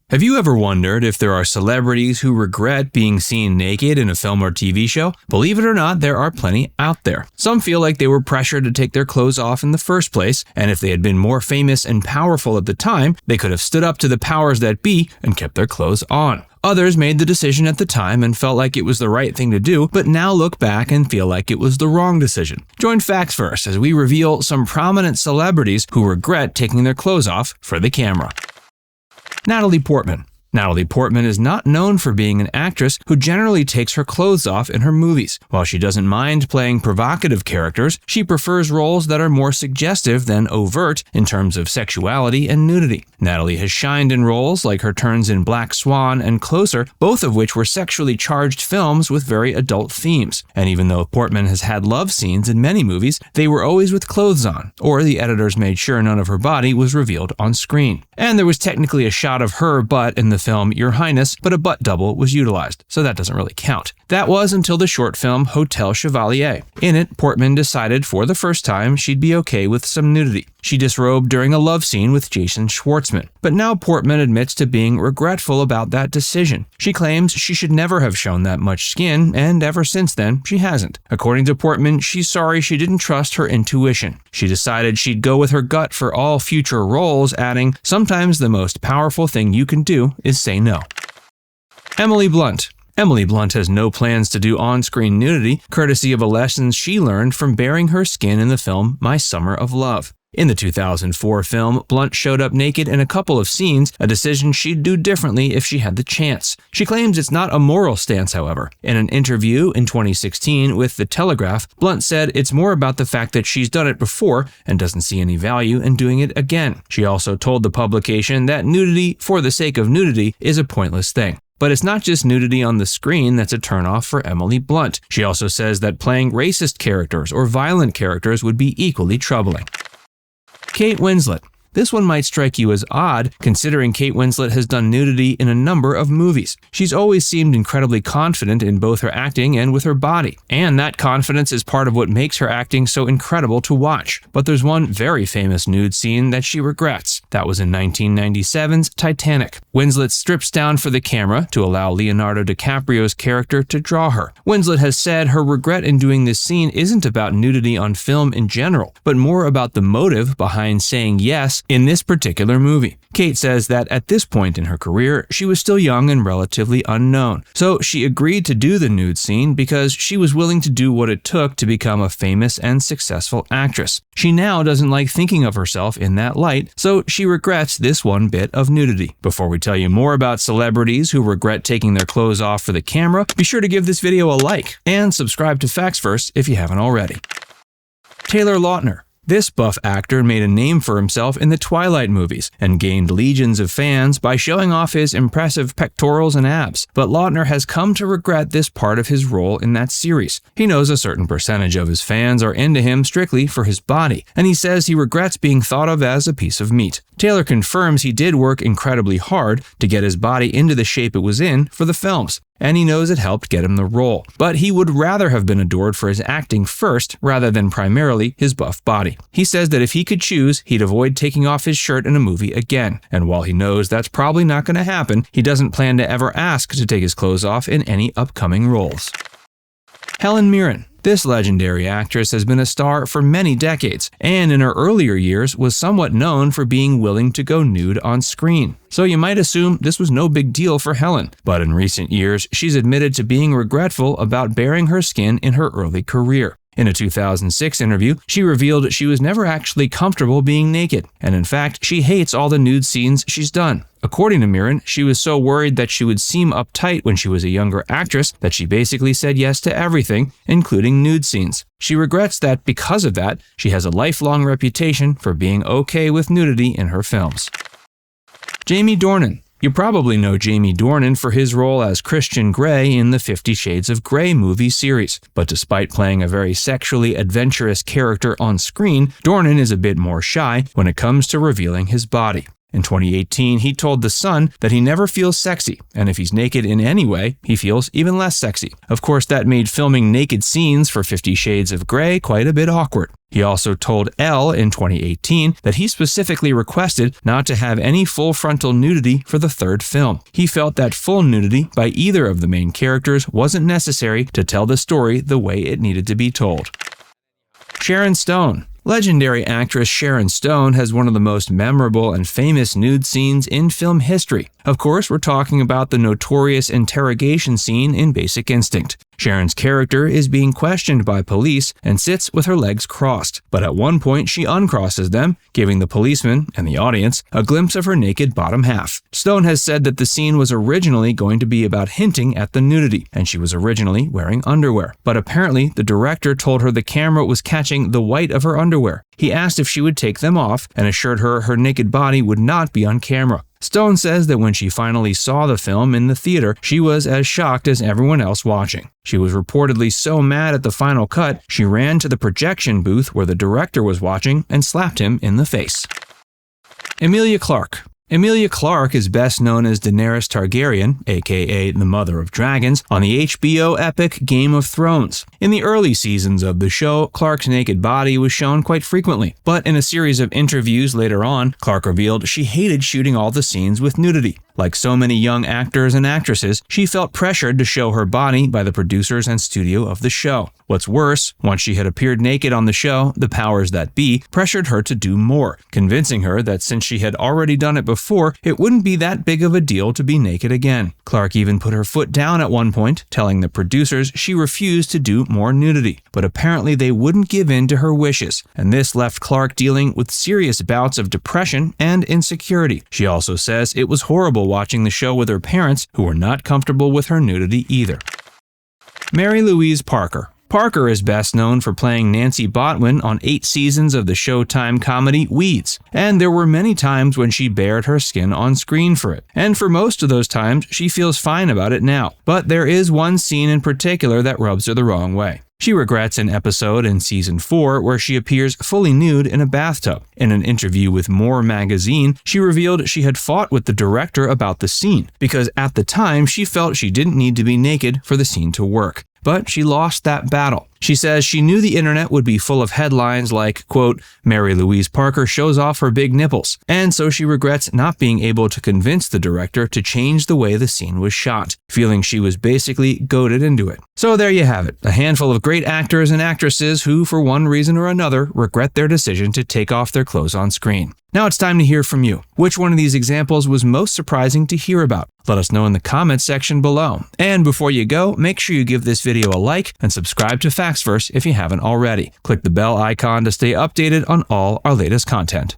Have you ever wondered if there are celebrities who regret being seen naked in a film or TV show? Believe it or not, there are plenty out there. Some feel like they were pressured to take their clothes off in the first place, and if they had been more famous and powerful at the time, they could have stood up to the powers that be and kept their clothes on. Others made the decision at the time and felt like it was the right thing to do, but now look back and feel like it was the wrong decision. Join Facts First as we reveal some prominent celebrities who regret taking their clothes off for the camera. Natalie Portman. Natalie Portman is not known for being an actress who generally takes her clothes off in her movies. While she doesn't mind playing provocative characters, she prefers roles that are more suggestive than overt in terms of sexuality and nudity. Natalie has shined in roles like her turns in Black Swan and Closer, both of which were sexually charged films with very adult themes. And even though Portman has had love scenes in many movies, they were always with clothes on, or the editors made sure none of her body was revealed on screen. And there was technically a shot of her butt in the film Your Highness, but a butt double was utilized, so that doesn't really count. That was until the short film Hotel Chevalier. In it, Portman decided for the first time she'd be okay with some nudity. She disrobed during a love scene with Jason Schwartzman. But now Portman admits to being regretful about that decision. She claims she should never have shown that much skin, and ever since then, she hasn't. According to Portman, she's sorry she didn't trust her intuition. She decided she'd go with her gut for all future roles, adding, "Sometimes the most powerful thing you can do is say no." Emily Blunt. Emily Blunt has no plans to do on-screen nudity, courtesy of a lesson she learned from baring her skin in the film My Summer of Love. In the 2004 film, Blunt showed up naked in a couple of scenes, a decision she'd do differently if she had the chance. She claims it's not a moral stance, however. In an interview in 2016 with The Telegraph, Blunt said it's more about the fact that she's done it before and doesn't see any value in doing it again. She also told the publication that nudity, for the sake of nudity, is a pointless thing. But it's not just nudity on the screen that's a turnoff for Emily Blunt. She also says that playing racist characters or violent characters would be equally troubling. Kate Winslet. This one might strike you as odd, considering Kate Winslet has done nudity in a number of movies. She's always seemed incredibly confident in both her acting and with her body, and that confidence is part of what makes her acting so incredible to watch. But there's one very famous nude scene that she regrets. That was in 1997's Titanic. Winslet strips down for the camera to allow Leonardo DiCaprio's character to draw her. Winslet has said her regret in doing this scene isn't about nudity on film in general, but more about the motive behind saying yes in this particular movie. Kate says that at this point in her career, she was still young and relatively unknown. So she agreed to do the nude scene because she was willing to do what it took to become a famous and successful actress. She now doesn't like thinking of herself in that light, so she regrets this one bit of nudity. Before we tell you more about celebrities who regret taking their clothes off for the camera, be sure to give this video a like and subscribe to Facts First if you haven't already. Taylor Lautner. This buff actor made a name for himself in the Twilight movies and gained legions of fans by showing off his impressive pectorals and abs, but Lautner has come to regret this part of his role in that series. He knows a certain percentage of his fans are into him strictly for his body, and he says he regrets being thought of as a piece of meat. Taylor confirms he did work incredibly hard to get his body into the shape it was in for the films, and he knows it helped get him the role. But he would rather have been adored for his acting first rather than primarily his buff body. He says that if he could choose, he'd avoid taking off his shirt in a movie again. And while he knows that's probably not going to happen, he doesn't plan to ever ask to take his clothes off in any upcoming roles. Helen Mirren. This legendary actress has been a star for many decades, and in her earlier years was somewhat known for being willing to go nude on screen. So you might assume this was no big deal for Helen, but in recent years, she's admitted to being regretful about baring her skin in her early career. In a 2006 interview, she revealed she was never actually comfortable being naked, and in fact, she hates all the nude scenes she's done. According to Mirren, she was so worried that she would seem uptight when she was a younger actress that she basically said yes to everything, including nude scenes. She regrets that because of that, she has a lifelong reputation for being okay with nudity in her films. Jamie Dornan. You probably know Jamie Dornan for his role as Christian Grey in the 50 Shades of Grey movie series. But despite playing a very sexually adventurous character on screen, Dornan is a bit more shy when it comes to revealing his body. In 2018, he told The Sun that he never feels sexy, and if he's naked in any way, he feels even less sexy. Of course, that made filming naked scenes for 50 Shades of Grey quite a bit awkward. He also told Elle in 2018 that he specifically requested not to have any full frontal nudity for the third film. He felt that full nudity by either of the main characters wasn't necessary to tell the story the way it needed to be told. Sharon Stone. Legendary actress Sharon Stone has one of the most memorable and famous nude scenes in film history. Of course, we're talking about the notorious interrogation scene in Basic Instinct. Sharon's character is being questioned by police and sits with her legs crossed, but at one point she uncrosses them, giving the policeman and the audience a glimpse of her naked bottom half. Stone has said that the scene was originally going to be about hinting at the nudity, and she was originally wearing underwear. But apparently, the director told her the camera was catching the white of her underwear. He asked if she would take them off and assured her her naked body would not be on camera. Stone says that when she finally saw the film in the theater, she was as shocked as everyone else watching. She was reportedly so mad at the final cut, she ran to the projection booth where the director was watching and slapped him in the face. Emilia Clarke. Emilia Clarke is best known as Daenerys Targaryen, aka the Mother of Dragons, on the HBO epic Game of Thrones. In the early seasons of the show, Clarke's naked body was shown quite frequently, but in a series of interviews later on, Clarke revealed she hated shooting all the scenes with nudity. Like so many young actors and actresses, she felt pressured to show her body by the producers and studio of the show. What's worse, once she had appeared naked on the show, the powers that be pressured her to do more, convincing her that since she had already done it before, it wouldn't be that big of a deal to be naked again. Clarke even put her foot down at one point, telling the producers she refused to do more nudity. But apparently they wouldn't give in to her wishes, and this left Clarke dealing with serious bouts of depression and insecurity. She also says it was horrible watching the show with her parents, who were not comfortable with her nudity either. Mary-Louise Parker. Parker is best known for playing Nancy Botwin on 8 seasons of the Showtime comedy Weeds, and there were many times when she bared her skin on screen for it. And for most of those times, she feels fine about it now. But there is one scene in particular that rubs her the wrong way. She regrets an episode in Season 4 where she appears fully nude in a bathtub. In an interview with More magazine, she revealed she had fought with the director about the scene, because at the time she felt she didn't need to be naked for the scene to work. But she lost that battle. She says she knew the internet would be full of headlines like, quote, Mary-Louise Parker shows off her big nipples, and so she regrets not being able to convince the director to change the way the scene was shot, feeling she was basically goaded into it. So there you have it, a handful of great actors and actresses who, for one reason or another, regret their decision to take off their clothes on screen. Now it's time to hear from you. Which one of these examples was most surprising to hear about? Let us know in the comments section below. And before you go, make sure you give this video a like and subscribe to FactsVerse if you haven't already. Click the bell icon to stay updated on all our latest content.